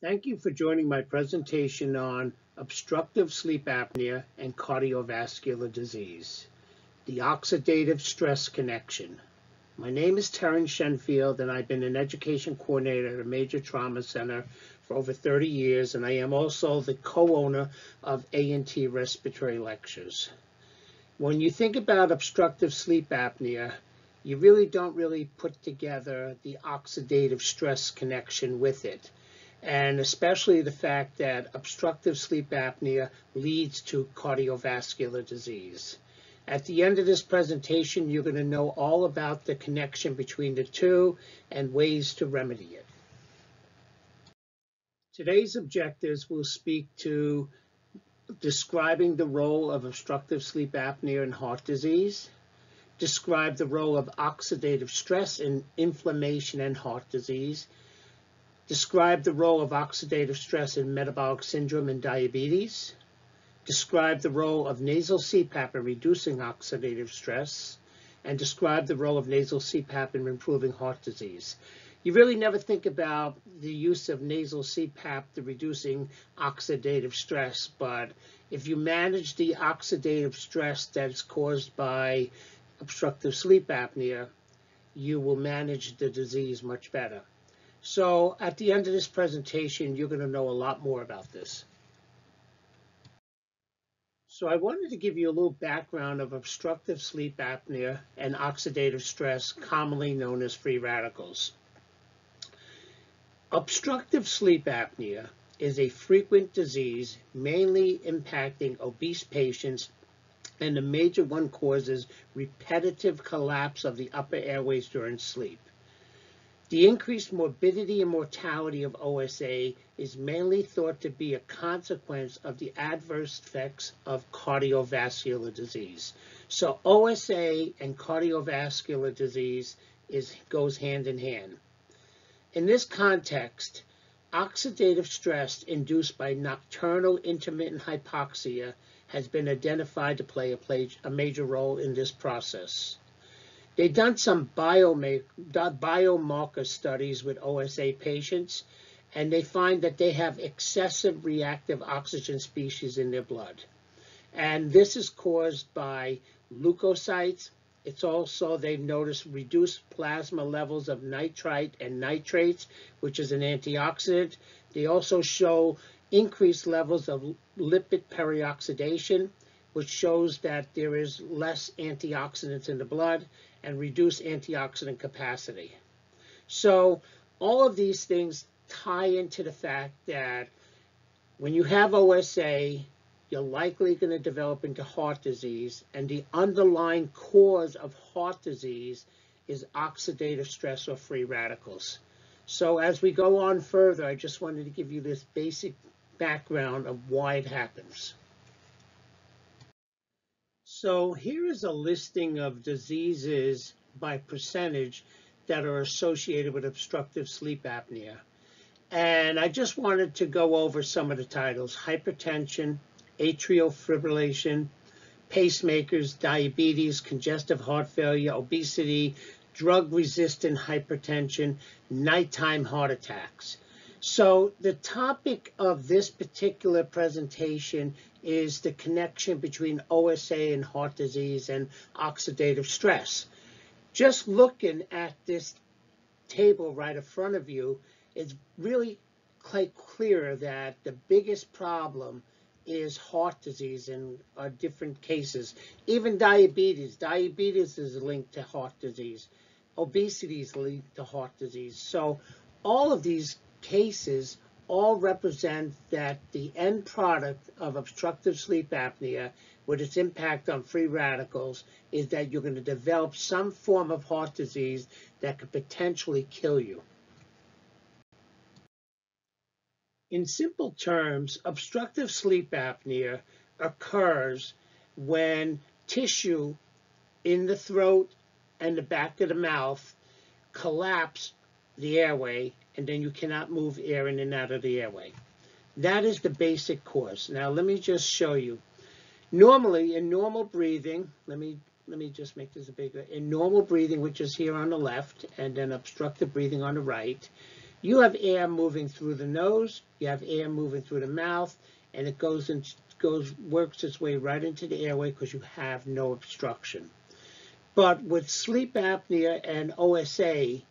Thank you for joining my presentation on obstructive sleep apnea and cardiovascular disease, the oxidative stress connection. My name is Terrence Shenfield, and I've been an education coordinator at a major trauma center for over 30 years, and I am also the co-owner of A&T Respiratory Lectures. When you think about obstructive sleep apnea, you really don't put together the oxidative stress connection with it. And especially the fact that obstructive sleep apnea leads to cardiovascular disease. At the end of this presentation, you're going to know all about the connection between the two and ways to remedy it. Today's objectives will speak to describing the role of obstructive sleep apnea in heart disease, describe the role of oxidative stress in inflammation and heart disease, describe the role of oxidative stress in metabolic syndrome and diabetes, describe the role of nasal CPAP in reducing oxidative stress, and describe the role of nasal CPAP in improving heart disease. You really never think about the use of nasal CPAP to reducing oxidative stress, but if you manage the oxidative stress that is caused by obstructive sleep apnea, you will manage the disease much better. So at the end of this presentation, you're going to know a lot more about this. So I wanted to give you a little background of obstructive sleep apnea and oxidative stress, commonly known as free radicals. Obstructive sleep apnea is a frequent disease mainly impacting obese patients, and the major one causes repetitive collapse of the upper airways during sleep. The increased morbidity and mortality of OSA is mainly thought to be a consequence of the adverse effects of cardiovascular disease. So OSA and cardiovascular disease goes hand in hand. In this context, oxidative stress induced by nocturnal intermittent hypoxia has been identified to play a major role in this process. They've done some biomarker studies with OSA patients, and they find that they have excessive reactive oxygen species in their blood. And this is caused by leukocytes. It's also, they've noticed, reduced plasma levels of nitrite and nitrates, which is an antioxidant. They also show increased levels of lipid perioxidation, which shows that there is less antioxidants in the blood, and reduce antioxidant capacity. So all of these things tie into the fact that when you have OSA, you're likely going to develop into heart disease, and the underlying cause of heart disease is oxidative stress or free radicals. So as we go on further, I just wanted to give you this basic background of why it happens. So here is a listing of diseases by percentage that are associated with obstructive sleep apnea. And I just wanted to go over some of the titles: hypertension, atrial fibrillation, pacemakers, diabetes, congestive heart failure, obesity, drug-resistant hypertension, nighttime heart attacks. So the topic of this particular presentation is the connection between OSA and heart disease and oxidative stress. Just looking at this table right in front of you, it's really quite clear that the biggest problem is heart disease in different cases. Even diabetes. Diabetes is linked to heart disease. Obesity is linked to heart disease. So all of these cases all represent that the end product of obstructive sleep apnea, with its impact on free radicals, is that you're going to develop some form of heart disease that could potentially kill you. In simple terms, obstructive sleep apnea occurs when tissue in the throat and the back of the mouth collapse the airway, and then you cannot move air in and out of the airway. That is the basic cause. Now let me just show you. Normally, in normal breathing, let me just make this a bigger. In normal breathing, which is here on the left, and then obstructive breathing on the right, You have air moving through the nose, you have air moving through the mouth, and it works its way right into the airway because you have no obstruction. But with sleep apnea and OSA,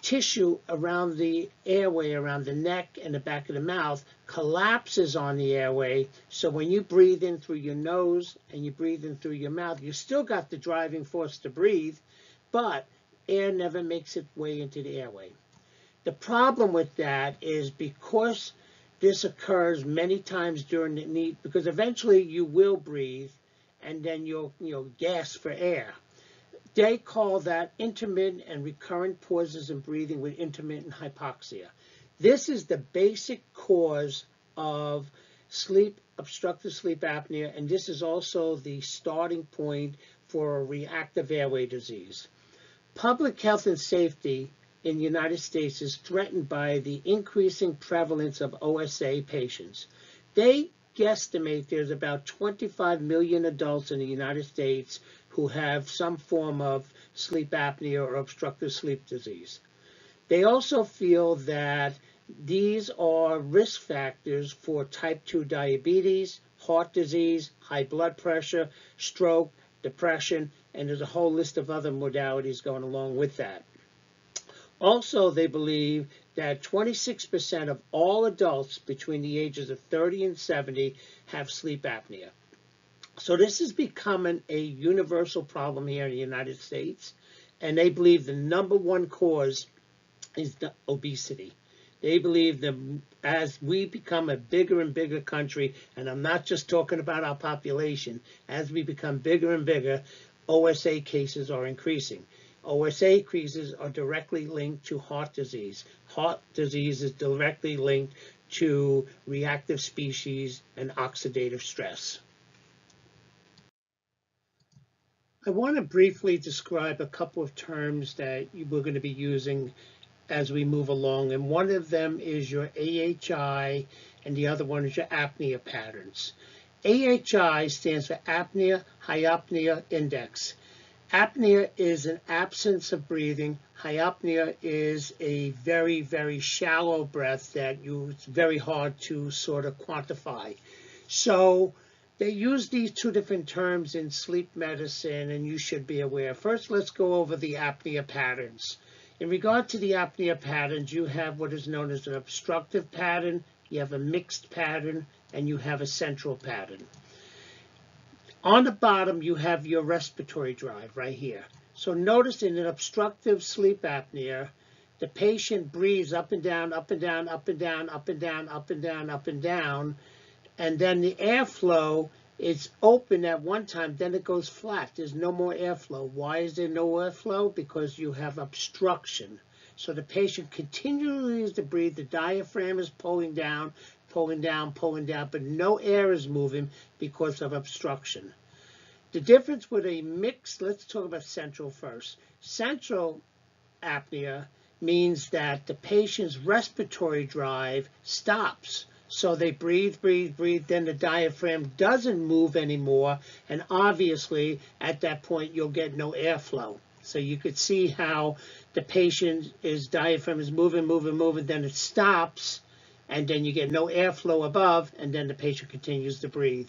tissue around the airway, around the neck and the back of the mouth, collapses on the airway. So when you breathe in through your nose and you breathe in through your mouth, you still got the driving force to breathe, but air never makes its way into the airway. The problem with that is because this occurs many times during the need, because eventually you will breathe and then you'll gasp for air. They call that intermittent and recurrent pauses in breathing with intermittent hypoxia. This is the basic cause of obstructive sleep apnea, and this is also the starting point for a reactive airway disease. Public health and safety in the United States is threatened by the increasing prevalence of OSA patients. They guesstimate there's about 25 million adults in the United States who have some form of sleep apnea or obstructive sleep disease. They also feel that these are risk factors for type 2 diabetes, heart disease, high blood pressure, stroke, depression, and there's a whole list of other modalities going along with that. Also, they believe that 26% of all adults between the ages of 30 and 70 have sleep apnea. So this is becoming a universal problem here in the United States, and they believe the number one cause is the obesity. They believe that as we become a bigger and bigger country, and I'm not just talking about our population, as we become bigger and bigger, OSA cases are increasing. OSA cases are directly linked to heart disease. Heart disease is directly linked to reactive species and oxidative stress. I want to briefly describe a couple of terms that we're going to be using as we move along, and one of them is your AHI and the other one is your apnea patterns. AHI stands for Apnea Hypopnea Index. Apnea is an absence of breathing. Hypopnea is a very, very shallow breath that it's very hard to sort of quantify. So they use these two different terms in sleep medicine, and you should be aware. First, let's go over the apnea patterns. In regard to the apnea patterns, you have what is known as an obstructive pattern, you have a mixed pattern, and you have a central pattern. On the bottom, you have your respiratory drive right here. So notice in an obstructive sleep apnea, the patient breathes up and down, up and down, up and down, up and down, up and down, up and down, and then the airflow is open at one time, then it goes flat. There's no more airflow. Why is there no airflow? Because you have obstruction. So the patient continually is to breathe. The diaphragm is pulling down, pulling down, pulling down, but no air is moving because of obstruction. The difference with a mixed, let's talk about central first. Central apnea means that the patient's respiratory drive stops. So they breathe, breathe, breathe, then the diaphragm doesn't move anymore, and obviously at that point you'll get no airflow. So you could see how the patient's diaphragm is moving, moving, moving, then it stops, and then you get no airflow above, and then the patient continues to breathe.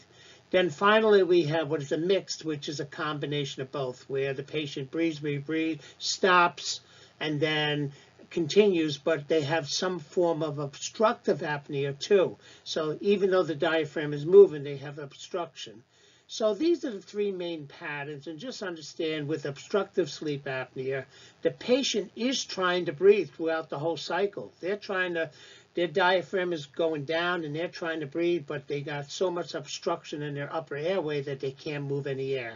Then finally we have what is a mixed, which is a combination of both, where the patient breathes, breathes, stops, and then continues, but they have some form of obstructive apnea too. So even though the diaphragm is moving, they have obstruction. So these are the three main patterns, and just understand with obstructive sleep apnea, the patient is trying to breathe throughout the whole cycle. Their diaphragm is going down and they're trying to breathe, but they got so much obstruction in their upper airway that they can't move any air.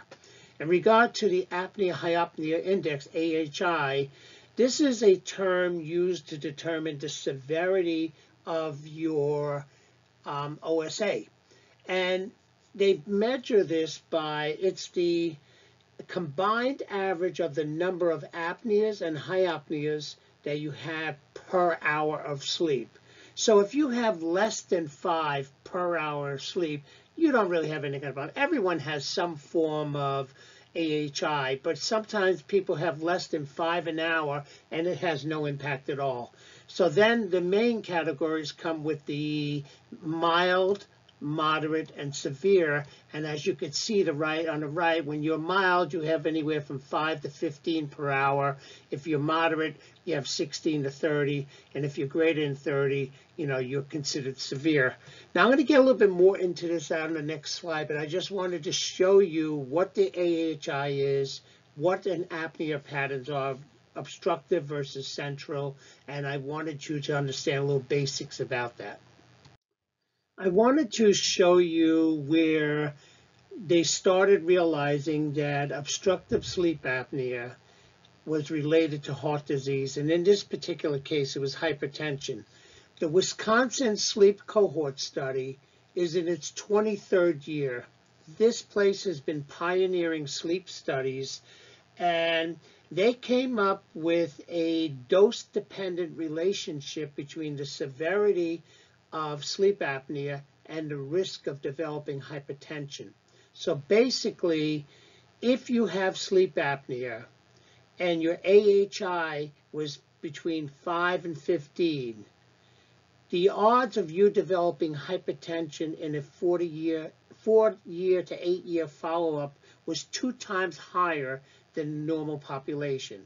In regard to the Apnea Hypopnea Index, AHI, this is a term used to determine the severity of your OSA. And they measure this by, it's the combined average of the number of apneas and hypopneas that you have per hour of sleep. So if you have less than 5 per hour of sleep, you don't really have any kind of problem. Everyone has some form of AHI, but sometimes people have less than 5 an hour and it has no impact at all. So then the main categories come with the mild, moderate, and severe. And as you can see on the right, when you're mild, you have anywhere from 5 to 15 per hour. If you're moderate, you have 16 to 30. And if you're greater than 30, you're considered severe. Now I'm going to get a little bit more into this on the next slide, but I just wanted to show you what the AHI is, what an apnea patterns are, obstructive versus central, and I wanted you to understand a little basics about that. I wanted to show you where they started realizing that obstructive sleep apnea was related to heart disease, and in this particular case, it was hypertension. The Wisconsin Sleep Cohort Study is in its 23rd year. This place has been pioneering sleep studies, and they came up with a dose-dependent relationship between the severity of sleep apnea and the risk of developing hypertension. So basically, if you have sleep apnea and your AHI was between 5 and 15, the odds of you developing hypertension in a 4-year to 8-year follow-up was 2 times higher than the normal population.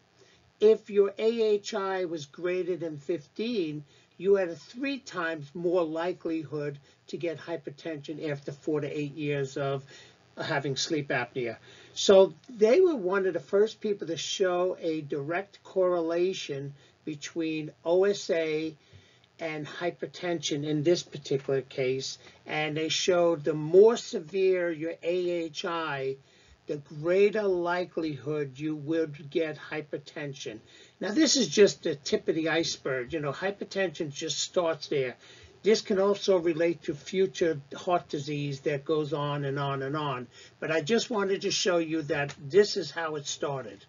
If your AHI was greater than 15, you had a 3 times more likelihood to get hypertension after 4 to 8 years of having sleep apnea. So they were one of the first people to show a direct correlation between OSA and hypertension in this particular case, and they showed the more severe your AHI, the greater likelihood you would get hypertension. Now, this is just the tip of the iceberg. Hypertension just starts there. This can also relate to future heart disease that goes on and on and on. But I just wanted to show you that this is how it started.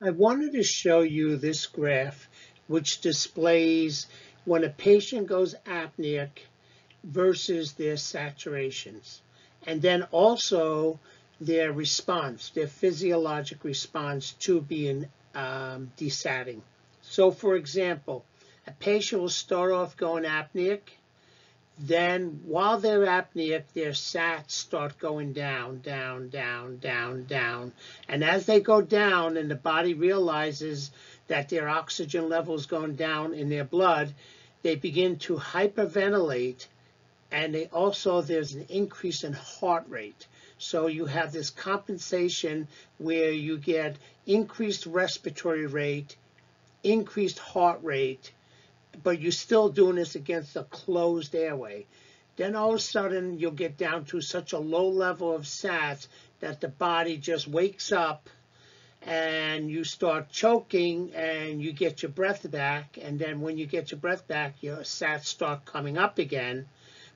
I wanted to show you this graph, which displays when a patient goes apneic versus their saturations, and then also their response, their physiologic response to being desatting. So for example, a patient will start off going apneic, then while they're apneic, their sats start going down, down, down, down, down. And as they go down and the body realizes that their oxygen level is going down in their blood, they begin to hyperventilate, and there's an increase in heart rate. So you have this compensation where you get increased respiratory rate, increased heart rate, but you're still doing this against a closed airway. Then all of a sudden you'll get down to such a low level of sats that the body just wakes up and you start choking and you get your breath back. And then when you get your breath back, your sats start coming up again.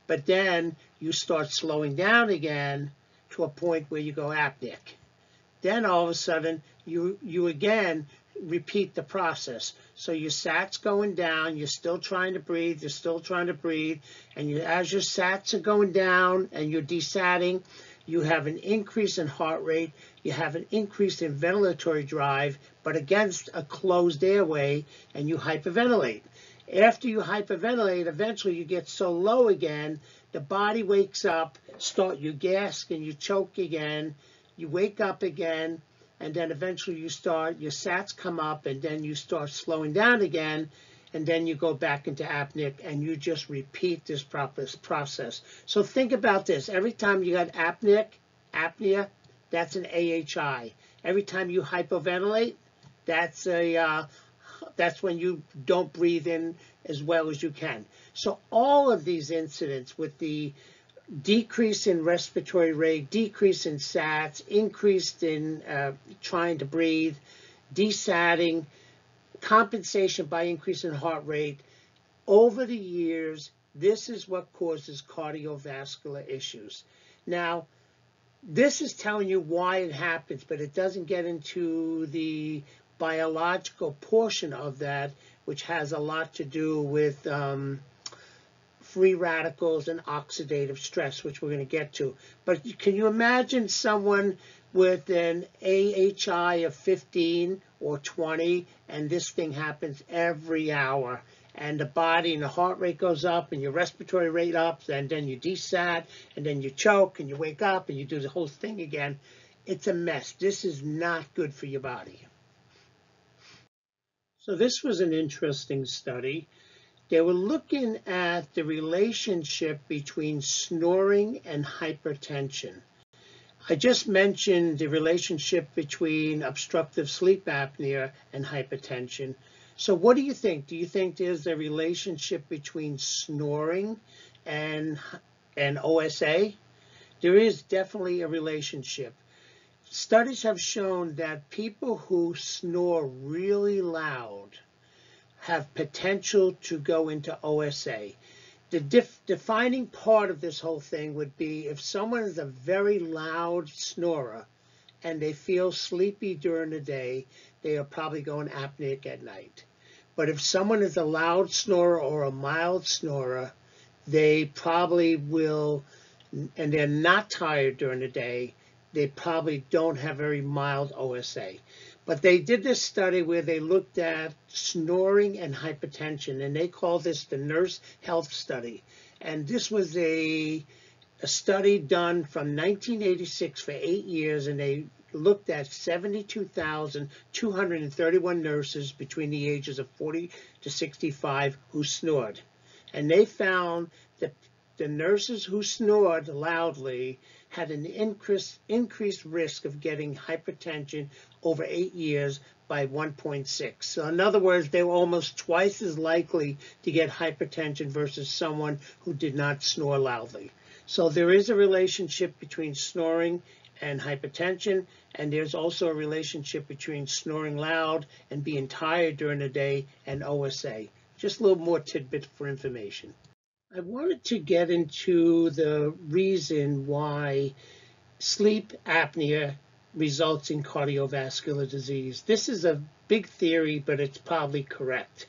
But then you start slowing down again to a point where you go apneic. Then all of a sudden you again repeat the process. So your sats going down, you're still trying to breathe, and as your sats are going down and you're desatting, you have an increase in heart rate, you have an increase in ventilatory drive, but against a closed airway, and you hyperventilate. After you hyperventilate, eventually you get so low again, the body wakes up, you gasp and you choke again, you wake up again, and then eventually your sats come up, and then you start slowing down again, and then you go back into apneic, and you just repeat this process. So think about this. Every time you got apnea, that's an AHI. Every time you hypoventilate, that's when you don't breathe in as well as you can. So all of these incidents with the decrease in respiratory rate, decrease in sats, increase in trying to breathe, desatting, compensation by increase in heart rate, over the years, this is what causes cardiovascular issues. Now, this is telling you why it happens, but it doesn't get into the biological portion of that, which has a lot to do with free radicals and oxidative stress, which we're going to get to. But can you imagine someone with an AHI of 15 or 20, and this thing happens every hour. And the body and the heart rate goes up and your respiratory rate up, and then you desat, and then you choke and you wake up and you do the whole thing again. It's a mess. This is not good for your body. So this was an interesting study. They were looking at the relationship between snoring and hypertension. I just mentioned the relationship between obstructive sleep apnea and hypertension. So what do you think? Do you think there's a relationship between snoring and OSA? There is definitely a relationship. Studies have shown that people who snore really loud have potential to go into OSA. The defining part of this whole thing would be if someone is a very loud snorer and they feel sleepy during the day, they are probably going apneic at night. But if someone is a loud snorer or a mild snorer, they probably will, and they're not tired during the day, they probably don't have very mild OSA. But they did this study where they looked at snoring and hypertension, and they call this the Nurse Health Study. And this was a study done from 1986 for 8 years, and they looked at 72,231 nurses between the ages of 40 to 65 who snored. And they found that the nurses who snored loudly had an increased risk of getting hypertension over 8 years by 1.6. So in other words, they were almost twice as likely to get hypertension versus someone who did not snore loudly. So there is a relationship between snoring and hypertension, and there's also a relationship between snoring loud and being tired during the day and OSA. Just a little more tidbit for information. I wanted to get into the reason why sleep apnea results in cardiovascular disease. This is a big theory, but it's probably correct.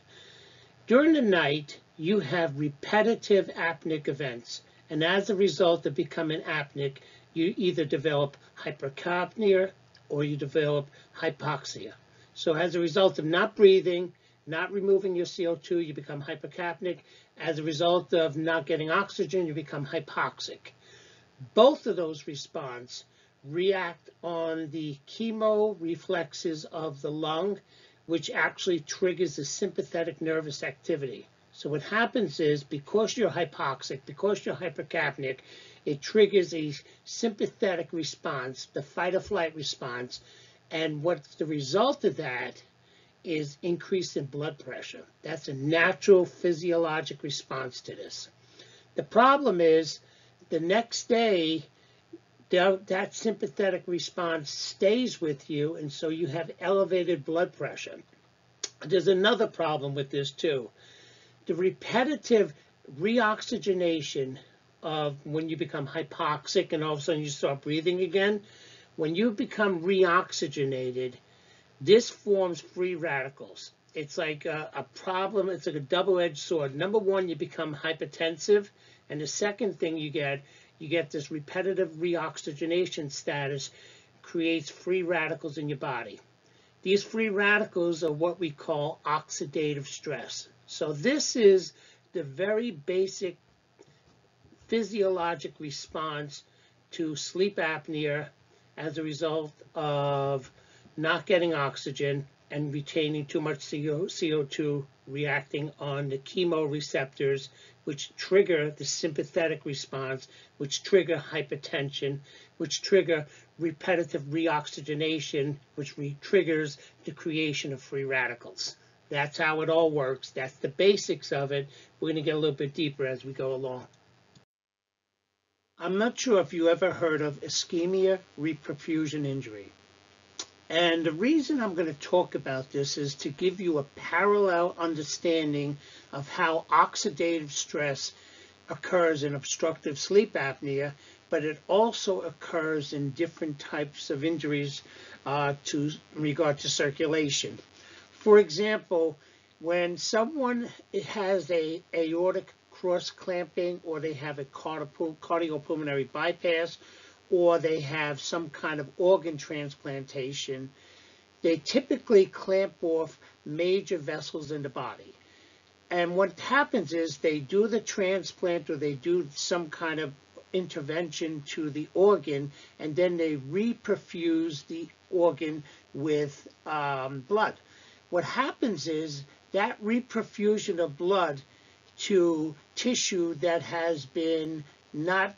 During the night, you have repetitive apneic events, and as a result of becoming apneic, you either develop hypercapnia or you develop hypoxia. So as a result of not breathing, not removing your CO2, you become hypercapnic. As a result of not getting oxygen, you become hypoxic. Both of those responses react on the chemoreflexes of the lung, which actually triggers the sympathetic nervous activity. So what happens is, because you're hypoxic, because you're hypercapnic, it triggers a sympathetic response, the fight or flight response, and what's the result of that is increase in blood pressure. That's a natural physiologic response to this. The problem is the next day, that sympathetic response stays with you, and so you have elevated blood pressure. There's another problem with this too. The repetitive reoxygenation of when you become hypoxic and all of a sudden you start breathing again, when you become reoxygenated, this forms free radicals. It's like a problem. It's like a double-edged sword. Number one, you become hypertensive, and the second thing you get this repetitive reoxygenation status creates free radicals in your body. These free radicals are what we call oxidative stress. So this is the very basic physiologic response to sleep apnea as a result of not getting oxygen and retaining too much CO2, reacting on the chemoreceptors, which trigger the sympathetic response, which trigger hypertension, which trigger repetitive reoxygenation, which triggers the creation of free radicals. That's how it all works. That's the basics of it. We're going to get a little bit deeper as we go along. I'm not sure if you ever heard of ischemia reprofusion injury. And the reason I'm going to talk about this is to give you a parallel understanding of how oxidative stress occurs in obstructive sleep apnea, but it also occurs in different types of injuries in regard to circulation. For example, when someone has a aortic cross clamping, or they have a cardiopulmonary bypass, or they have some kind of organ transplantation, they typically clamp off major vessels in the body. And what happens is they do the transplant or they do some kind of intervention to the organ, and then they reperfuse the organ with blood. What happens is that reperfusion of blood to tissue that has been not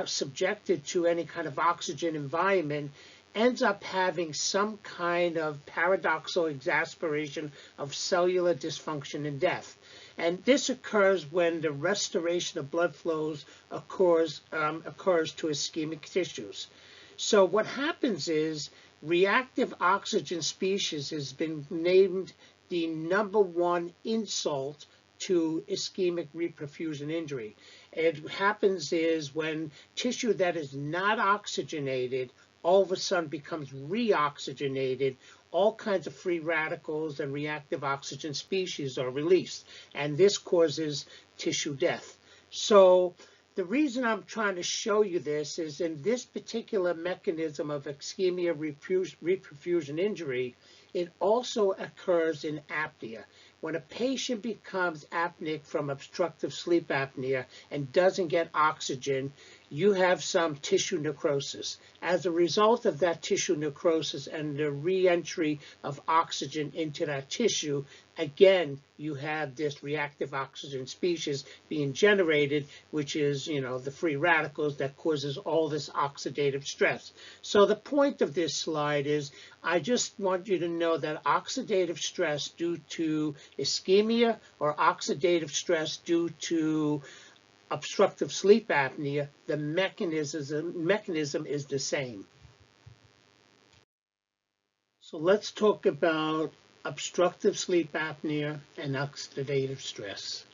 subjected to any kind of oxygen environment ends up having some kind of paradoxical exacerbation of cellular dysfunction and death. And this occurs when the restoration of blood flows occurs to ischemic tissues. So what happens is reactive oxygen species has been named the #1 insult to ischemic reperfusion injury. It happens is when tissue that is not oxygenated all of a sudden becomes reoxygenated, all kinds of free radicals and reactive oxygen species are released, and this causes tissue death. So the reason I'm trying to show you this is in this particular mechanism of ischemia reperfusion injury, it also occurs in apnea. When a patient becomes apneic from obstructive sleep apnea and doesn't get oxygen, you have some tissue necrosis. As a result of that tissue necrosis and the re-entry of oxygen into that tissue, again, you have this reactive oxygen species being generated, which is, the free radicals that causes all this oxidative stress. So the point of this slide is I just want you to know that oxidative stress due to ischemia or oxidative stress due to obstructive sleep apnea, the mechanism is the same. So let's talk about obstructive sleep apnea and oxidative stress.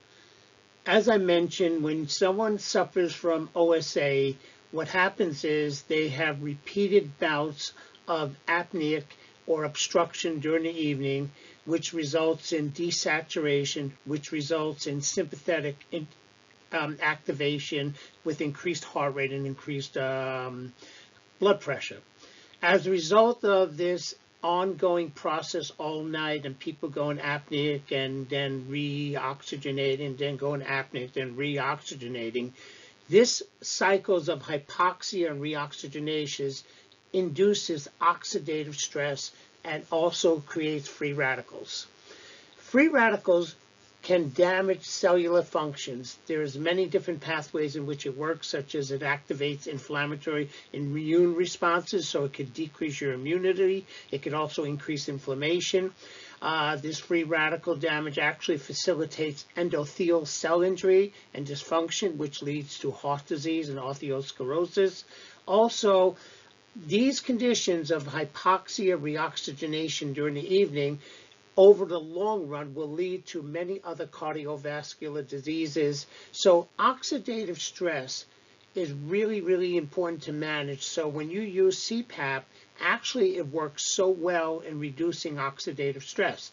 As I mentioned, when someone suffers from OSA, what happens is they have repeated bouts of apneic or obstruction during the evening, which results in desaturation, which results in sympathetic activation with increased heart rate and increased blood pressure. As a result of this ongoing process all night and people going apneic and then reoxygenating, then going apneic, then reoxygenating, this cycles of hypoxia and reoxygenations induces oxidative stress and also creates free radicals. Free radicals can damage cellular functions. There's many different pathways in which it works, such as it activates inflammatory immune responses, so it could decrease your immunity. It could also increase inflammation. This free radical damage actually facilitates endothelial cell injury and dysfunction, which leads to heart disease and atherosclerosis. Also, these conditions of hypoxia, reoxygenation during the evening over the long run will lead to many other cardiovascular diseases. So oxidative stress is really, really important to manage. So when you use CPAP, actually it works so well in reducing oxidative stress.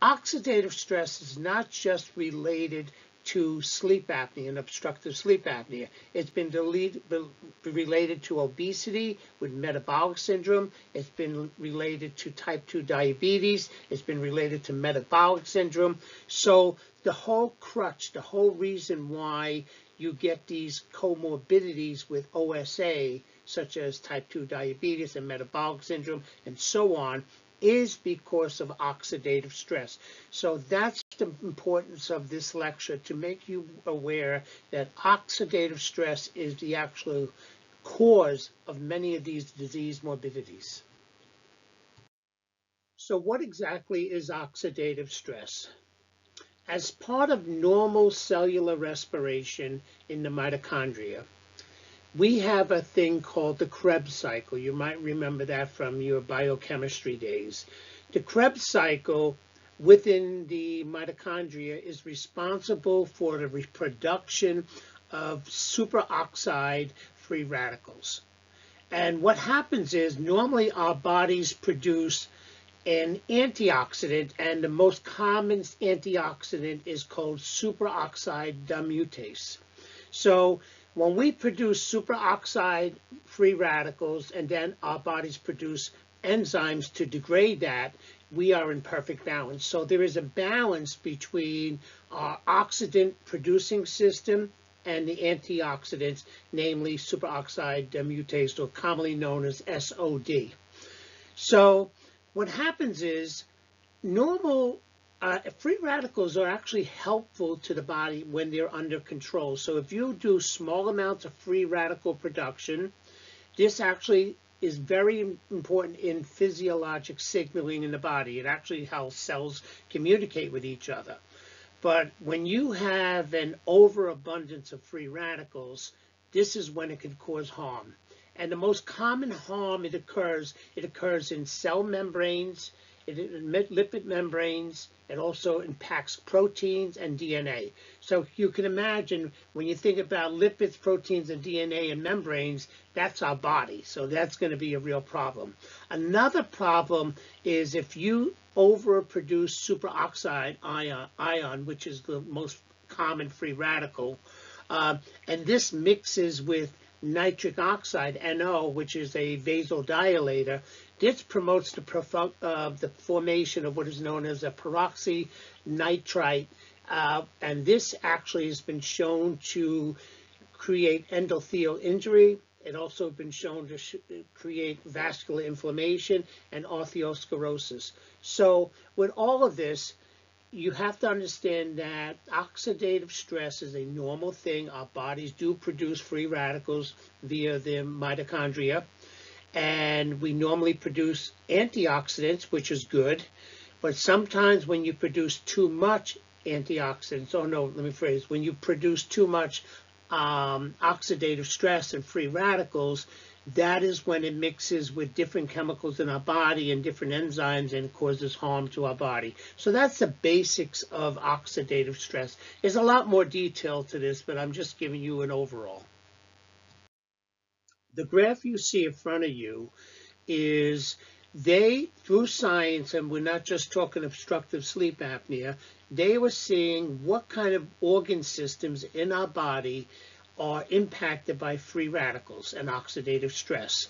Oxidative stress is not just related to sleep apnea and obstructive sleep apnea. It's been related to obesity with metabolic syndrome. It's been related to type 2 diabetes. It's been related to metabolic syndrome. So the whole crutch, the whole reason why you get these comorbidities with OSA, such as type 2 diabetes and metabolic syndrome and so on, is because of oxidative stress. So that's the importance of this lecture, to make you aware that oxidative stress is the actual cause of many of these disease morbidities. So what exactly is oxidative stress? As part of normal cellular respiration in the mitochondria, we have a thing called the Krebs cycle. You might remember that from your biochemistry days. The Krebs cycle within the mitochondria is responsible for the reproduction of superoxide free radicals. And what happens is normally our bodies produce an antioxidant, and the most common antioxidant is called superoxide dismutase. So when we produce superoxide free radicals and then our bodies produce enzymes to degrade that, we are in perfect balance. So there is a balance between our oxidant producing system and the antioxidants, namely superoxide mutase, or commonly known as SOD. So what happens is normal free radicals are actually helpful to the body when they're under control. So if you do small amounts of free radical production, this actually is very important in physiologic signaling in the body. It actually helps cells communicate with each other. But when you have an overabundance of free radicals, this is when it can cause harm. And the most common harm it occurs in cell membranes, lipid membranes. It also impacts proteins and DNA. So you can imagine when you think about lipids, proteins, and DNA and membranes, that's our body. So that's going to be a real problem. Another problem is if you overproduce superoxide ion, which is the most common free radical, and this mixes with nitric oxide, NO, which is a vasodilator. This promotes the formation of what is known as a peroxynitrite, and this actually has been shown to create endothelial injury. It also been shown to create vascular inflammation and atherosclerosis. So with all of this, you have to understand that oxidative stress is a normal thing. Our bodies do produce free radicals via the mitochondria, and we normally produce antioxidants, which is good. But sometimes when you produce too much antioxidants, when you produce too much oxidative stress and free radicals, that is when it mixes with different chemicals in our body and different enzymes and causes harm to our body. So that's the basics of oxidative stress. There's a lot more detail to this, but I'm just giving you an overall. The graph you see in front of you is through science, and we're not just talking obstructive sleep apnea, they were seeing what kind of organ systems in our body are impacted by free radicals and oxidative stress.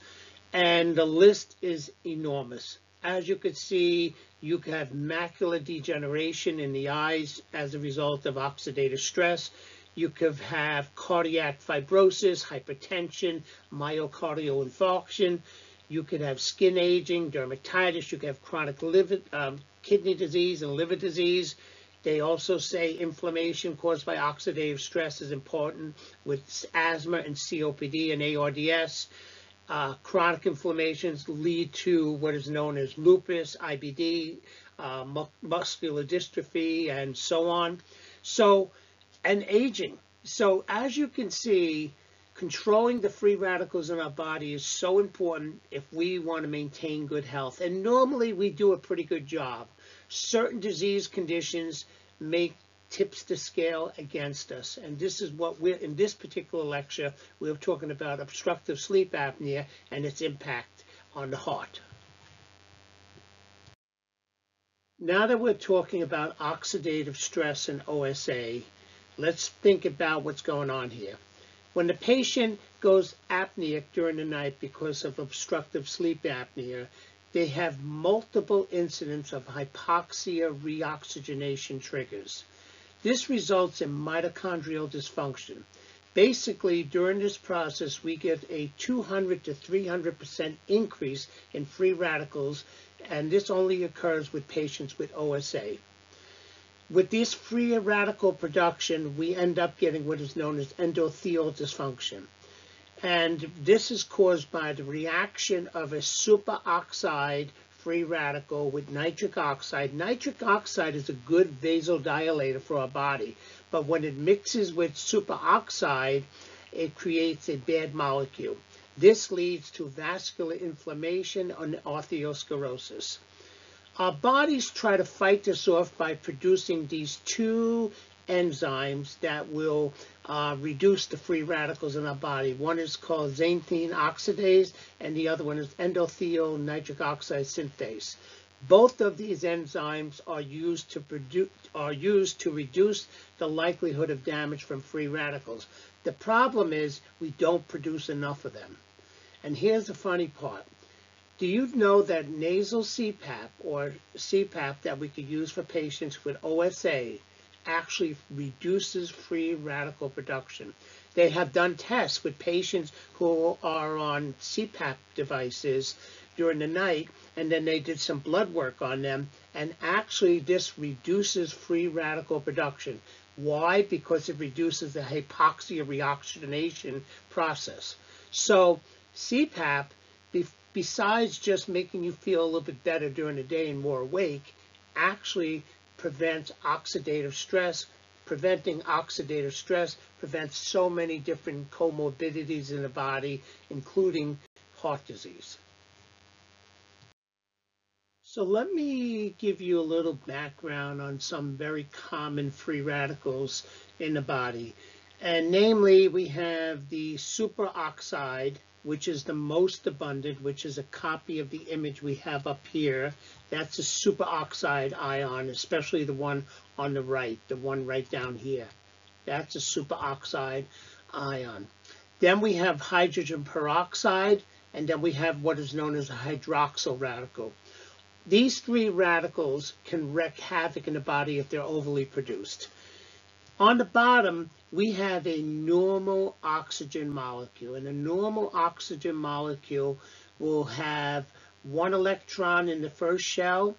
And the list is enormous. As you could see, you could have macular degeneration in the eyes as a result of oxidative stress. You could have cardiac fibrosis, hypertension, myocardial infarction. You could have skin aging, dermatitis. You could have chronic kidney disease and liver disease. They also say inflammation caused by oxidative stress is important with asthma and COPD and ARDS. Chronic inflammations lead to what is known as lupus, IBD, muscular dystrophy, and so on. And aging. So as you can see, controlling the free radicals in our body is so important if we want to maintain good health. And normally we do a pretty good job. Certain disease conditions make tips the scale against us. And this is what in this particular lecture, we're talking about obstructive sleep apnea and its impact on the heart. Now that we're talking about oxidative stress and OSA, let's think about what's going on here. When the patient goes apneic during the night because of obstructive sleep apnea, they have multiple incidents of hypoxia reoxygenation triggers. This results in mitochondrial dysfunction. Basically, during this process, we get a 200 to 300% increase in free radicals, and this only occurs with patients with OSA. With this free radical production, we end up getting what is known as endothelial dysfunction. And this is caused by the reaction of a superoxide free radical with nitric oxide. Nitric oxide is a good vasodilator for our body, but when it mixes with superoxide, it creates a bad molecule. This leads to vascular inflammation and atherosclerosis. Our bodies try to fight this off by producing these two enzymes that will reduce the free radicals in our body. One is called xanthine oxidase, and the other one is endothelial nitric oxide synthase. Both of these enzymes are used to reduce the likelihood of damage from free radicals. The problem is we don't produce enough of them. And here's the funny part. Do you know that nasal CPAP, or CPAP that we could use for patients with OSA, actually reduces free radical production? They have done tests with patients who are on CPAP devices during the night, and then they did some blood work on them, and actually this reduces free radical production. Why? Because it reduces the hypoxia reoxygenation process. So CPAP, besides just making you feel a little bit better during the day and more awake, actually prevents oxidative stress. Preventing oxidative stress prevents so many different comorbidities in the body, including heart disease. So let me give you a little background on some very common free radicals in the body. And namely, we have the superoxide, which is the most abundant, which is a copy of the image we have up here. That's a superoxide ion, especially the one on the right, the one right down here. That's a superoxide ion. Then we have hydrogen peroxide, and then we have what is known as a hydroxyl radical. These three radicals can wreak havoc in the body if they're overly produced. On the bottom, we have a normal oxygen molecule, and a normal oxygen molecule will have one electron in the first shell,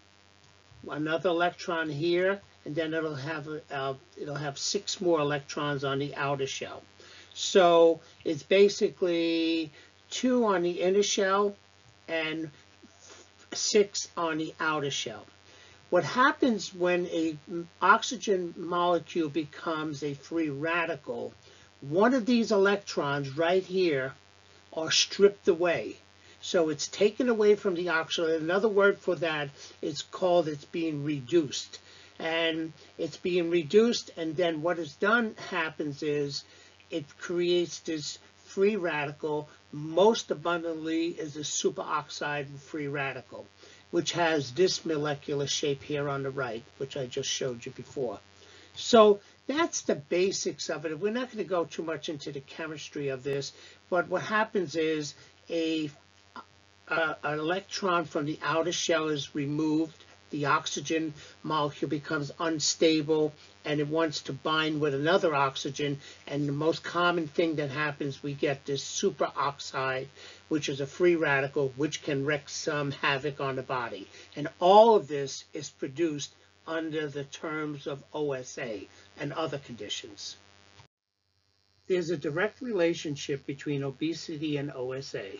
another electron here, and then it'll have 6 more electrons on the outer shell. So it's basically 2 on the inner shell and 6 on the outer shell. What happens when an oxygen molecule becomes a free radical, one of these electrons right here are stripped away. So it's taken away from the oxygen. Another word for that is called it's being reduced. And it's being reduced, and then what is done happens is it creates this free radical. Most abundantly is a superoxide free radical, which has this molecular shape here on the right, which I just showed you before. So that's the basics of it. We're not going to go too much into the chemistry of this, but what happens is an electron from the outer shell is removed, the oxygen molecule becomes unstable, and it wants to bind with another oxygen, and the most common thing that happens, we get this superoxide, which is a free radical, which can wreak some havoc on the body. And all of this is produced under the terms of OSA and other conditions. There's a direct relationship between obesity and OSA.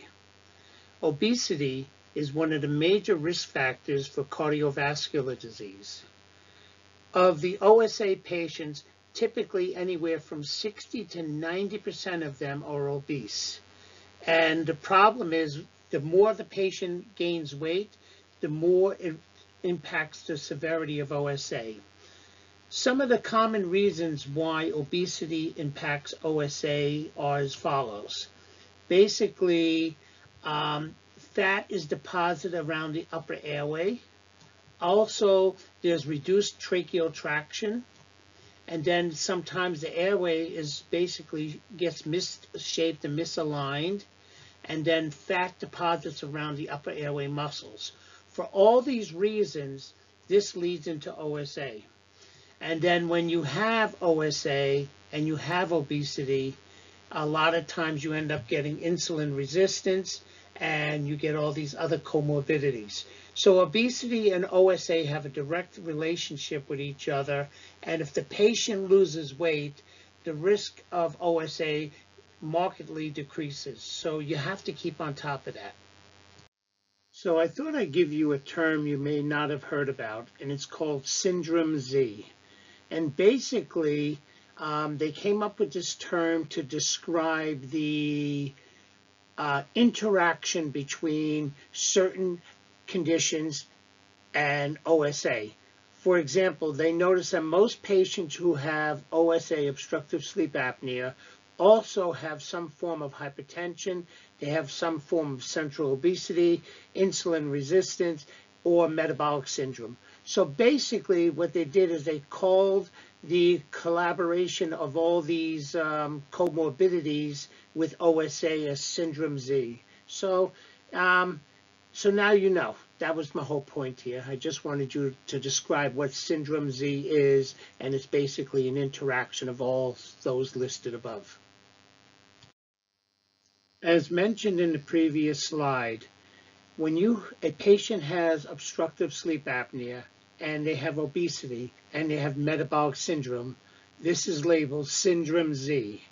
Obesity is one of the major risk factors for cardiovascular disease. Of the OSA patients, typically anywhere from 60 to 90% of them are obese. And the problem is, the more the patient gains weight, the more it impacts the severity of OSA. Some of the common reasons why obesity impacts OSA are as follows. Basically, fat is deposited around the upper airway. Also, there's reduced tracheal traction. And then sometimes the airway is basically gets misshaped and misaligned. And then fat deposits around the upper airway muscles. For all these reasons, this leads into OSA. And then when you have OSA and you have obesity, a lot of times you end up getting insulin resistance, and you get all these other comorbidities. So obesity and OSA have a direct relationship with each other, and if the patient loses weight, the risk of OSA markedly decreases. So you have to keep on top of that. So I thought I'd give you a term you may not have heard about, and it's called Syndrome Z. And basically, they came up with this term to describe the interaction between certain conditions and OSA. For example, they notice that most patients who have OSA, obstructive sleep apnea, also have some form of hypertension, they have some form of central obesity, insulin resistance, or metabolic syndrome. So basically what they did is they called the collaboration of all these comorbidities with OSA as Syndrome Z. So, so now you know. That was my whole point here. I just wanted you to describe what Syndrome Z is, and it's basically an interaction of all those listed above. As mentioned in the previous slide, when a patient has obstructive sleep apnea and they have obesity and they have metabolic syndrome, this is labeled Syndrome Z.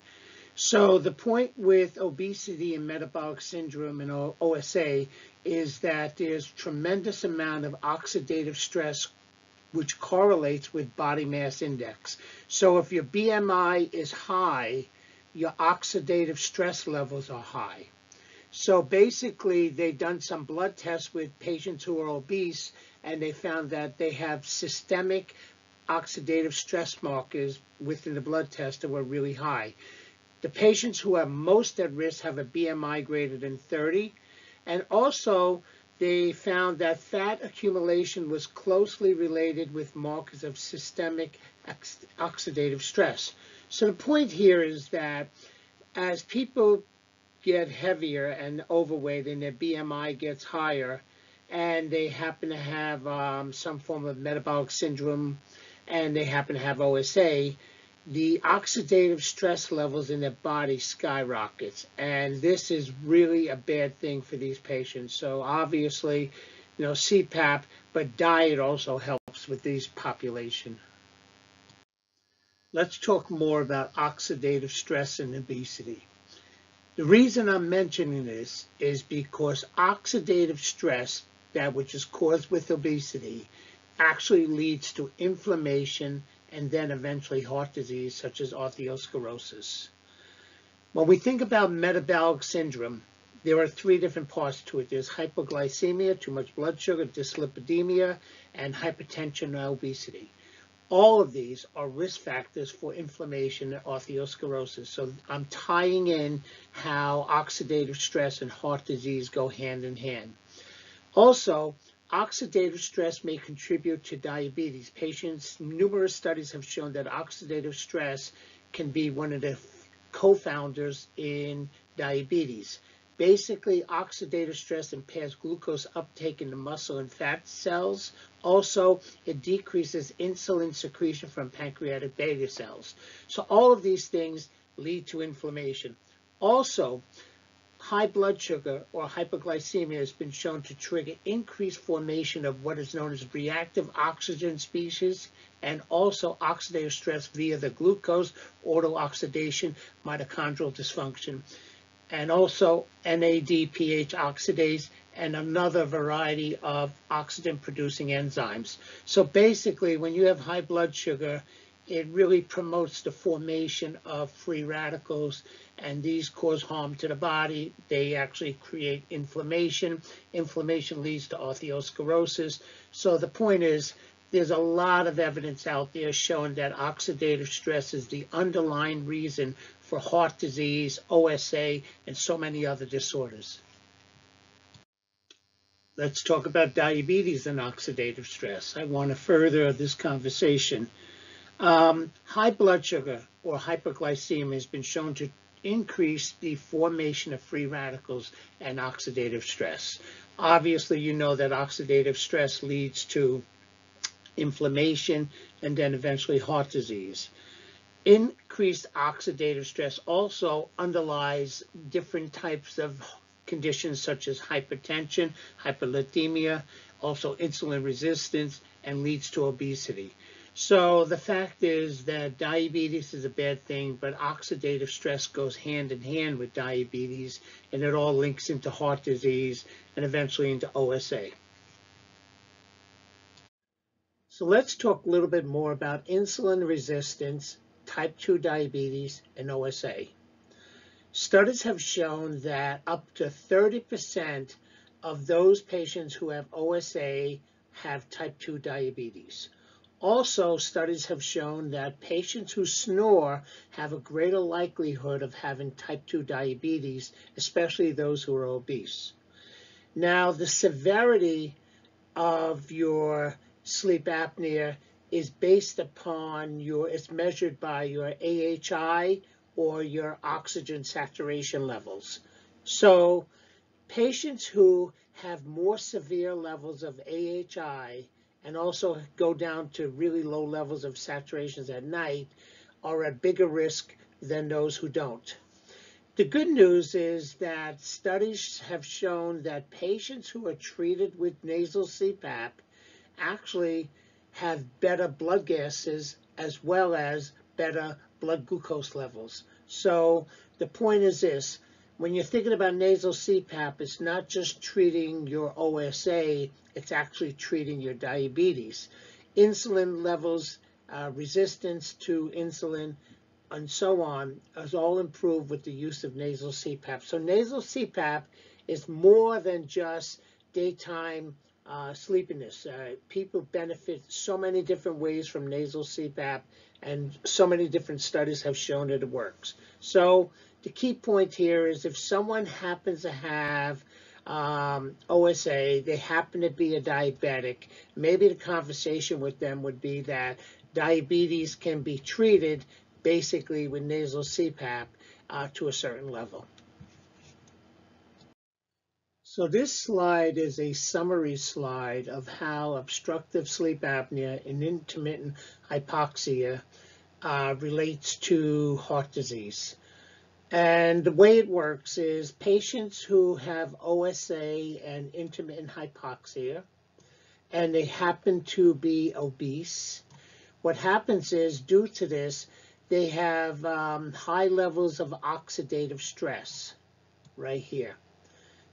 So the point with obesity and metabolic syndrome and OSA is that there's tremendous amount of oxidative stress which correlates with body mass index. So if your BMI is high, your oxidative stress levels are high. So basically, they've done some blood tests with patients who are obese, and they found that they have systemic oxidative stress markers within the blood test that were really high. The patients who are most at risk have a BMI greater than 30, and also they found that fat accumulation was closely related with markers of systemic oxidative stress. So the point here is that as people get heavier and overweight and their BMI gets higher and they happen to have some form of metabolic syndrome and they happen to have OSA, the oxidative stress levels in their body skyrockets. And this is really a bad thing for these patients. So obviously, CPAP, but diet also helps with these population. Let's talk more about oxidative stress and obesity. The reason I'm mentioning this is because oxidative stress, that which is caused with obesity, actually leads to inflammation and then eventually heart disease such as atherosclerosis. When we think about metabolic syndrome, there are three different parts to it. There's hypoglycemia, too much blood sugar, dyslipidemia, and hypertension and obesity. All of these are risk factors for inflammation and atherosclerosis. So I'm tying in how oxidative stress and heart disease go hand in hand. Also, oxidative stress may contribute to diabetes. Numerous studies have shown that oxidative stress can be one of the co-founders in diabetes. Basically, oxidative stress impairs glucose uptake in the muscle and fat cells. Also, it decreases insulin secretion from pancreatic beta cells. So all of these things lead to inflammation. Also, high blood sugar or hypoglycemia has been shown to trigger increased formation of what is known as reactive oxygen species and also oxidative stress via the glucose autooxidation, mitochondrial dysfunction, and also NADPH oxidase and another variety of oxygen-producing enzymes. So basically, when you have high blood sugar, it really promotes the formation of free radicals, and these cause harm to the body. They actually create inflammation. Inflammation leads to atherosclerosis. So the point is, there's a lot of evidence out there showing that oxidative stress is the underlying reason for heart disease, OSA, and so many other disorders. Let's talk about diabetes and oxidative stress. I want to further this conversation. High blood sugar or hyperglycemia has been shown to increase the formation of free radicals and oxidative stress. Obviously, you know that oxidative stress leads to inflammation and then eventually heart disease. Increased oxidative stress also underlies different types of conditions such as hypertension, hyperlipidemia, also insulin resistance, and leads to obesity. So the fact is that diabetes is a bad thing, but oxidative stress goes hand in hand with diabetes, and it all links into heart disease and eventually into OSA. So let's talk a little bit more about insulin resistance, type 2 diabetes, and OSA. Studies have shown that up to 30% of those patients who have OSA have type 2 diabetes. Also, studies have shown that patients who snore have a greater likelihood of having type 2 diabetes, especially those who are obese. Now, the severity of your sleep apnea is based upon it's measured by your AHI or your oxygen saturation levels. So patients who have more severe levels of AHI and also go down to really low levels of saturations at night are at bigger risk than those who don't. The good news is that studies have shown that patients who are treated with nasal CPAP actually have better blood gases as well as better blood glucose levels. So the point is this: when you're thinking about nasal CPAP, it's not just treating your OSA, it's actually treating your diabetes. Insulin levels, resistance to insulin, and so on, is all improved with the use of nasal CPAP. So nasal CPAP is more than just daytime sleepiness. People benefit so many different ways from nasal CPAP, and so many different studies have shown that it works. So the key point here is if someone happens to have OSA, they happen to be a diabetic, maybe the conversation with them would be that diabetes can be treated basically with nasal CPAP to a certain level. So this slide is a summary slide of how obstructive sleep apnea and intermittent hypoxia relates to heart disease. And the way it works is patients who have OSA and intermittent hypoxia, and they happen to be obese, what happens is, due to this, they have high levels of oxidative stress right here.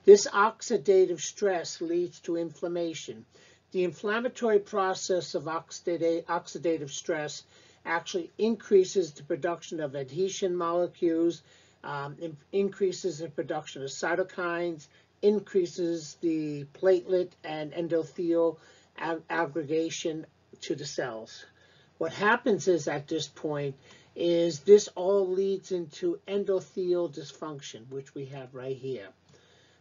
This oxidative stress leads to inflammation. The inflammatory process of oxidative stress actually increases the production of adhesion molecules, increases the production of cytokines, increases the platelet and endothelial aggregation to the cells. What happens is, at this point, is this all leads into endothelial dysfunction, which we have right here.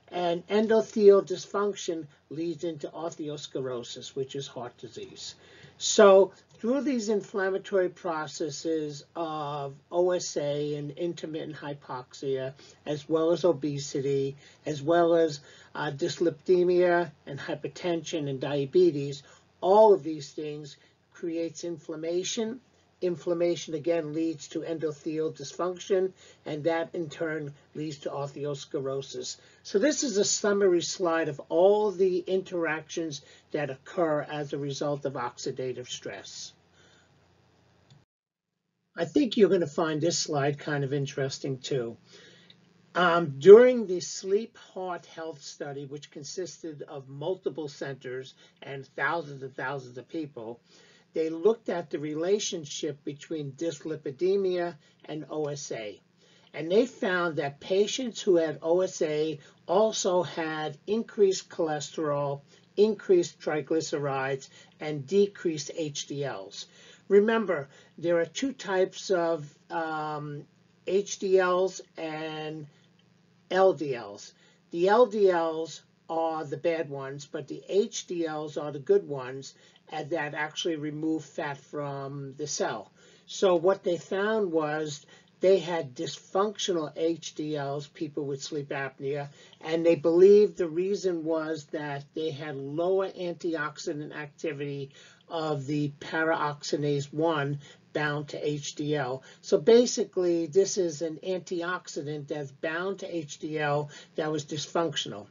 And endothelial dysfunction leads into atherosclerosis, which is heart disease. So through these inflammatory processes of OSA and intermittent hypoxia, as well as obesity, as well as dyslipidemia and hypertension and diabetes, all of these things creates inflammation. Inflammation again leads to endothelial dysfunction, and that in turn leads to atherosclerosis. So this is a summary slide of all the interactions that occur as a result of oxidative stress. I think you're going to find this slide kind of interesting too. During the Sleep Heart Health Study, which consisted of multiple centers and thousands of people, they looked at the relationship between dyslipidemia and OSA. And they found that patients who had OSA also had increased cholesterol, increased triglycerides, and decreased HDLs. Remember, there are two types of HDLs and LDLs. The LDLs are the bad ones, but the HDLs are the good ones that actually remove fat from the cell. So what they found was they had dysfunctional HDLs, people with sleep apnea, and they believed the reason was that they had lower antioxidant activity of the paraoxidase 1 bound to HDL. So basically, this is an antioxidant that's bound to HDL that was dysfunctional.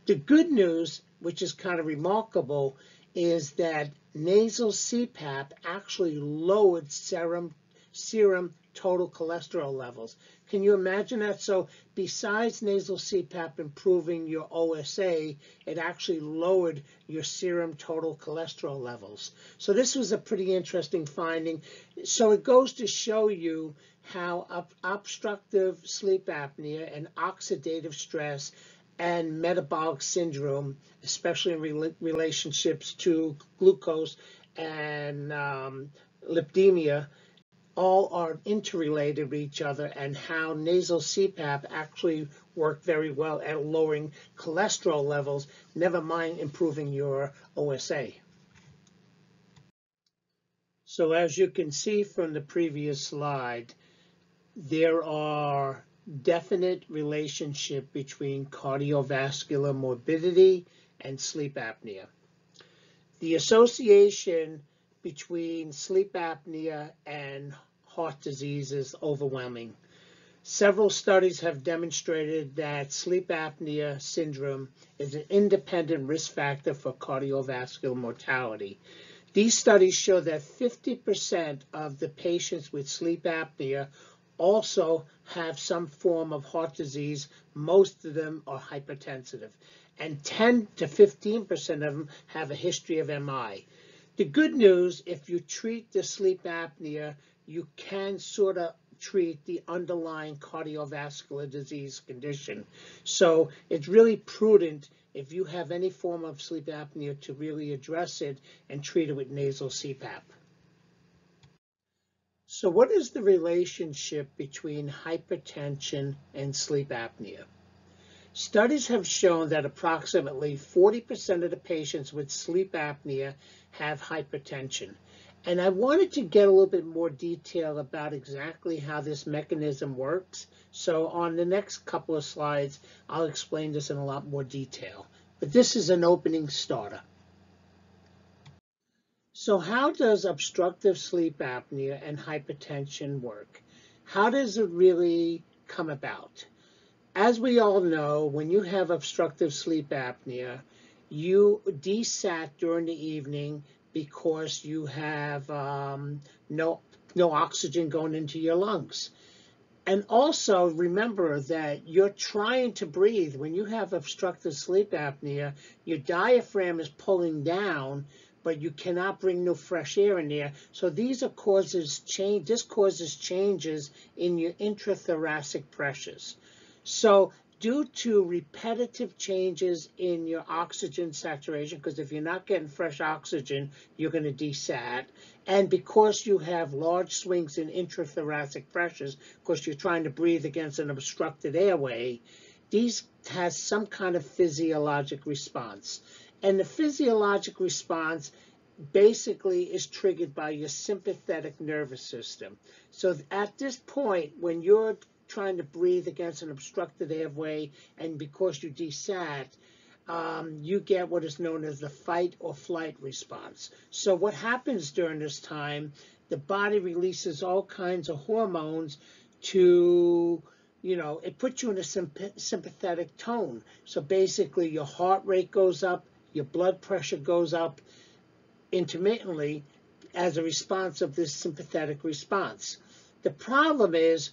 The good news, which is kind of remarkable, is that nasal CPAP actually lowered serum total cholesterol levels. Can you imagine that? So besides nasal CPAP improving your OSA, it actually lowered your serum total cholesterol levels. So this was a pretty interesting finding. So it goes to show you how obstructive sleep apnea and oxidative stress and metabolic syndrome, especially in relationships to glucose and lipidemia, all are interrelated with each other, and how nasal CPAP actually work very well at lowering cholesterol levels, never mind improving your OSA. So as you can see from the previous slide, there are definite relationship between cardiovascular morbidity and sleep apnea. The association between sleep apnea and heart disease is overwhelming. Several studies have demonstrated that sleep apnea syndrome is an independent risk factor for cardiovascular mortality. These studies show that 50% of the patients with sleep apnea also have some form of heart disease. Most of them are hypertensive, and 10 to 15% of them have a history of MI. The good news, if you treat the sleep apnea, you can sort of treat the underlying cardiovascular disease condition. So it's really prudent, if you have any form of sleep apnea, to really address it and treat it with nasal CPAP. So what is the relationship between hypertension and sleep apnea? Studies have shown that approximately 40% of the patients with sleep apnea have hypertension. And I wanted to get a little bit more detail about exactly how this mechanism works. So on the next couple of slides, I'll explain this in a lot more detail. But this is an opening starter. So how does obstructive sleep apnea and hypertension work? How does it really come about? As we all know, when you have obstructive sleep apnea, you desat during the evening because you have no oxygen going into your lungs. And also remember that you're trying to breathe. When you have obstructive sleep apnea, your diaphragm is pulling down, but you cannot bring no fresh air in there. So this causes changes in your intrathoracic pressures. So due to repetitive changes in your oxygen saturation, because if you're not getting fresh oxygen, you're going to desat, and because you have large swings in intrathoracic pressures, because you're trying to breathe against an obstructed airway, these has some kind of physiologic response. And the physiologic response basically is triggered by your sympathetic nervous system. So at this point, when you're trying to breathe against an obstructed airway, and because you desat, you get what is known as the fight or flight response. So what happens during this time, the body releases all kinds of hormones to, it puts you in a sympathetic tone. So basically your heart rate goes up, your blood pressure goes up intermittently as a response of this sympathetic response. The problem is,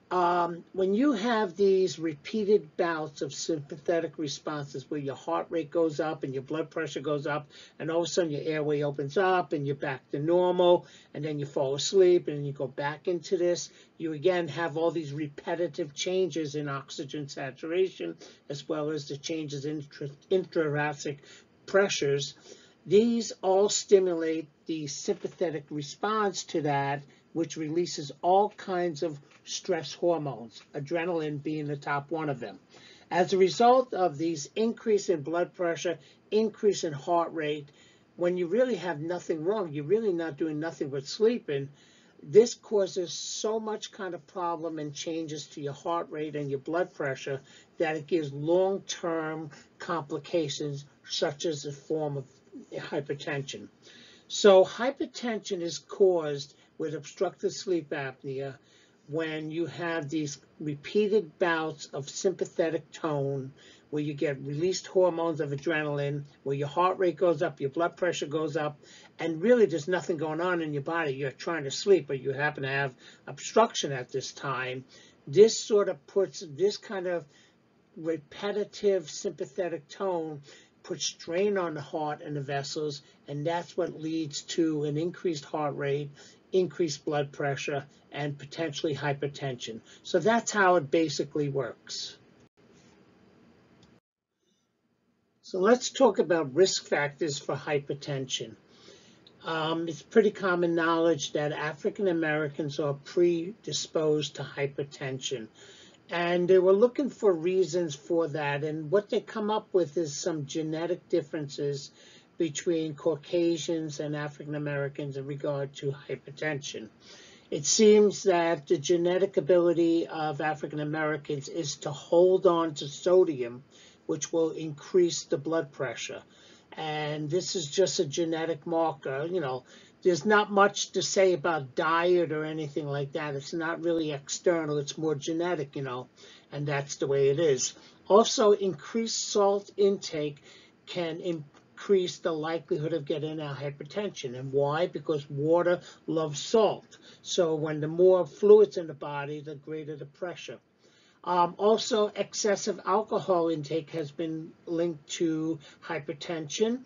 when you have these repeated bouts of sympathetic responses where your heart rate goes up and your blood pressure goes up, and all of a sudden your airway opens up and you're back to normal, and then you fall asleep and you go back into this, you again have all these repetitive changes in oxygen saturation, as well as the changes in intrathoracic pressures. These all stimulate the sympathetic response to that, which releases all kinds of stress hormones, adrenaline being the top one of them. As a result of these increase in blood pressure, increase in heart rate, when you really have nothing wrong, you're really not doing nothing but sleeping, this causes so much kind of problem and changes to your heart rate and your blood pressure that it gives long-term complications, such as a form of hypertension. So hypertension is caused with obstructive sleep apnea when you have these repeated bouts of sympathetic tone, where you get released hormones of adrenaline, where your heart rate goes up, your blood pressure goes up, and really there's nothing going on in your body. You're trying to sleep, but you happen to have obstruction at this time. This sort of puts this kind of repetitive sympathetic tone, puts strain on the heart and the vessels, and that's what leads to an increased heart rate, increased blood pressure, and potentially hypertension. So that's how it basically works. So let's talk about risk factors for hypertension. It's pretty common knowledge that African Americans are predisposed to hypertension. And they were looking for reasons for that. And what they come up with is some genetic differences between Caucasians and African Americans in regard to hypertension. It seems that the genetic ability of African Americans is to hold on to sodium, which will increase the blood pressure. And this is just a genetic marker. There's not much to say about diet or anything like that. It's not really external. It's more genetic, and that's the way it is. Also, increased salt intake can increase the likelihood of getting a hypertension. And why? Because water loves salt. So when the more fluids in the body, the greater the pressure. Also, excessive alcohol intake has been linked to hypertension,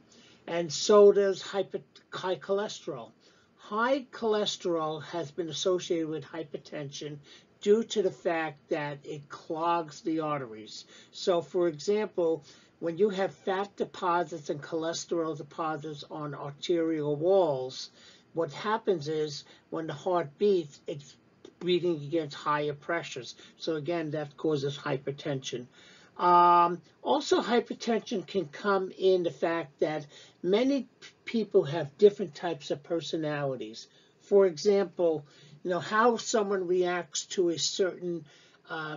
and so does high cholesterol. High cholesterol has been associated with hypertension due to the fact that it clogs the arteries. So, for example, when you have fat deposits and cholesterol deposits on arterial walls, what happens is when the heart beats, it's breathing against higher pressures. So again, that causes hypertension. Also, hypertension can come in the fact that many people have different types of personalities. For example, how someone reacts to a certain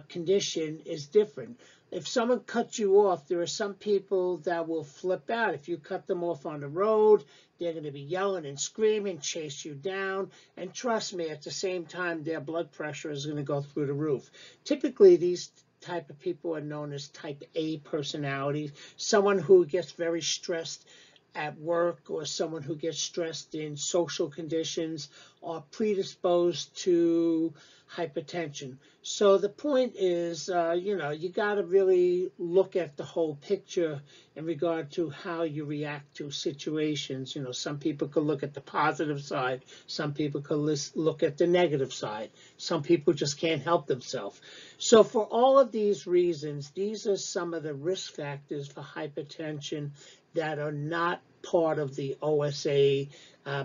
condition is different. If someone cuts you off, there are some people that will flip out. If you cut them off on the road, they're going to be yelling and screaming, chase you down. And trust me, at the same time, their blood pressure is going to go through the roof. Typically, these type of people are known as type A personalities. Someone who gets very stressed at work or someone who gets stressed in social conditions are predisposed to hypertension. So the point is, you got to really look at the whole picture in regard to how you react to situations. Some people could look at the positive side. Some people could look at the negative side. Some people just can't help themselves. So for all of these reasons, these are some of the risk factors for hypertension that are not part of the OSA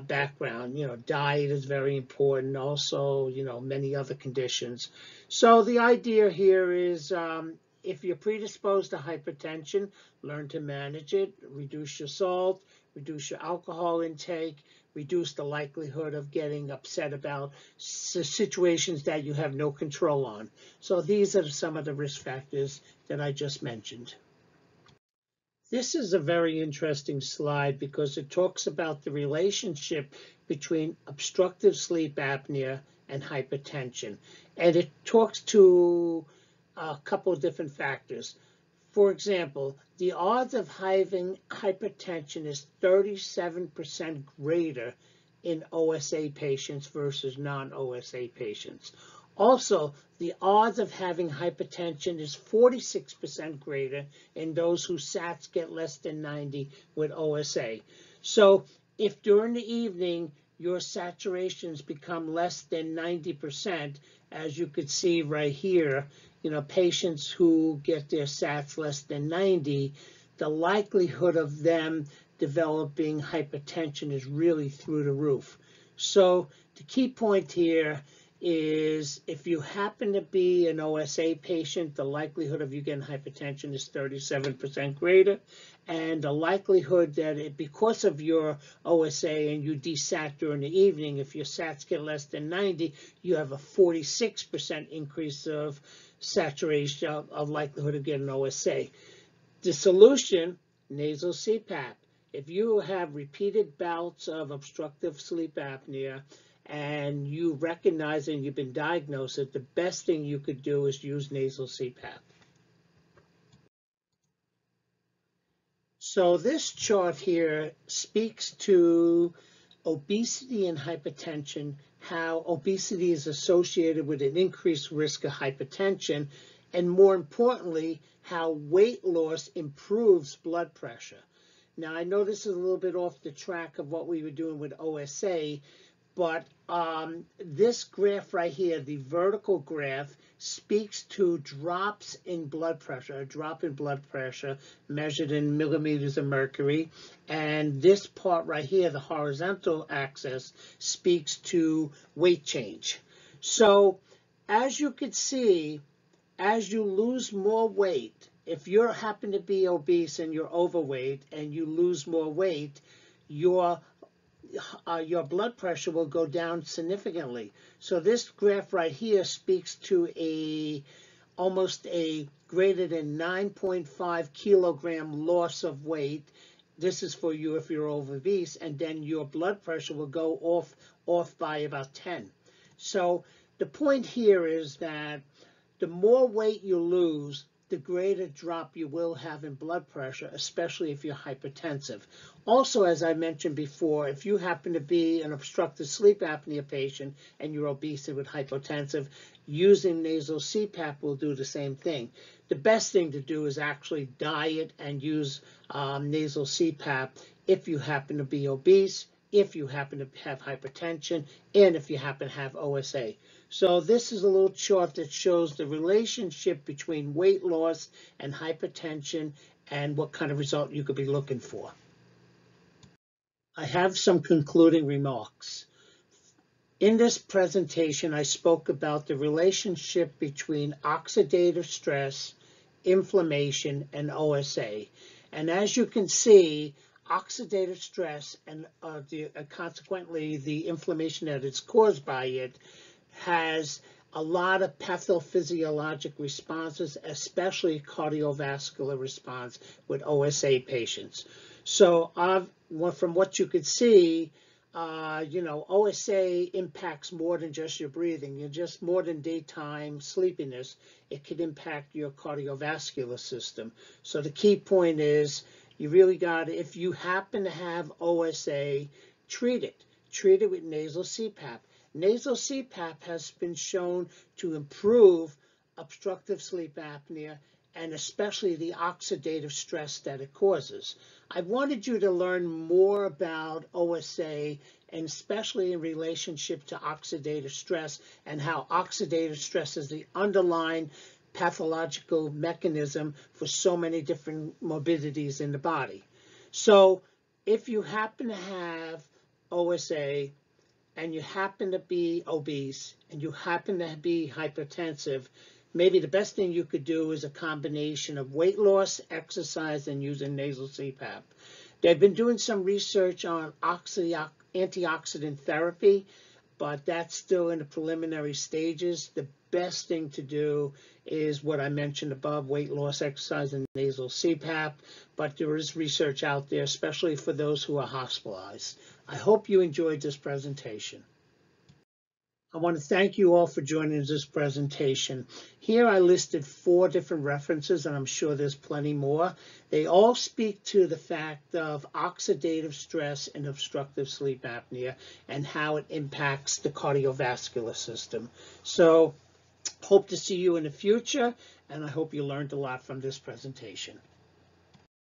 background. Diet is very important. Also, many other conditions. So the idea here is if you're predisposed to hypertension, learn to manage it, reduce your salt, reduce your alcohol intake, reduce the likelihood of getting upset about situations that you have no control on. So these are some of the risk factors that I just mentioned. This is a very interesting slide because it talks about the relationship between obstructive sleep apnea and hypertension. And it talks to a couple of different factors. For example, the odds of having hypertension is 37% greater in OSA patients versus non-OSA patients. Also, the odds of having hypertension is 46% greater in those whose SATs get less than 90 with OSA. So if during the evening your saturations become less than 90%, as you could see right here, patients who get their SATs less than 90, the likelihood of them developing hypertension is really through the roof. So the key point here is if you happen to be an OSA patient, the likelihood of you getting hypertension is 37% greater. And the likelihood that because of your OSA and you desat during the evening, if your SATs get less than 90, you have a 46% increase of saturation of likelihood of getting OSA. The solution, nasal CPAP. If you have repeated bouts of obstructive sleep apnea, and you recognize and you've been diagnosed, that the best thing you could do is use nasal CPAP. So this chart here speaks to obesity and hypertension, how obesity is associated with an increased risk of hypertension, and more importantly, how weight loss improves blood pressure. Now, I know this is a little bit off the track of what we were doing with OSA, but this graph right here, the vertical graph, speaks to drops in blood pressure, a drop in blood pressure measured in millimeters of mercury. And this part right here, the horizontal axis, speaks to weight change. So as you can see, as you lose more weight, if you happen to be obese and you're overweight and you lose more weight, your blood pressure will go down significantly. So this graph right here speaks to almost a greater than 9.5 kilogram loss of weight. This is for you if you're obese, and then your blood pressure will go off by about 10. So the point here is that the more weight you lose, the greater drop you will have in blood pressure, especially if you're hypertensive. Also, as I mentioned before, if you happen to be an obstructive sleep apnea patient and you're obese with hypotensive, using nasal CPAP will do the same thing. The best thing to do is actually diet and use nasal CPAP if you happen to be obese, if you happen to have hypertension, and if you happen to have OSA. So this is a little chart that shows the relationship between weight loss and hypertension and what kind of result you could be looking for. I have some concluding remarks. In this presentation, I spoke about the relationship between oxidative stress, inflammation, and OSA. And as you can see, oxidative stress and consequently the inflammation that is caused by it has a lot of pathophysiologic responses, especially cardiovascular response with OSA patients. So from what you could see, OSA impacts more than just your breathing. Just more than daytime sleepiness. It could impact your cardiovascular system. So the key point is you really got, if you happen to have OSA, treat it. Treat it with nasal CPAP. Nasal CPAP has been shown to improve obstructive sleep apnea and especially the oxidative stress that it causes. I wanted you to learn more about OSA and especially in relationship to oxidative stress and how oxidative stress is the underlying pathological mechanism for so many different morbidities in the body. So if you happen to have OSA and you happen to be obese and you happen to be hypertensive, maybe the best thing you could do is a combination of weight loss, exercise, and using nasal CPAP. They've been doing some research on antioxidant therapy, but that's still in the preliminary stages. The best thing to do is what I mentioned above, weight loss, exercise, and nasal CPAP, but there is research out there, especially for those who are hospitalized. I hope you enjoyed this presentation. I want to thank you all for joining this presentation. Here I listed 4 different references, and I'm sure there's plenty more. They all speak to the fact of oxidative stress and obstructive sleep apnea and how it impacts the cardiovascular system. So hope to see you in the future, and I hope you learned a lot from this presentation.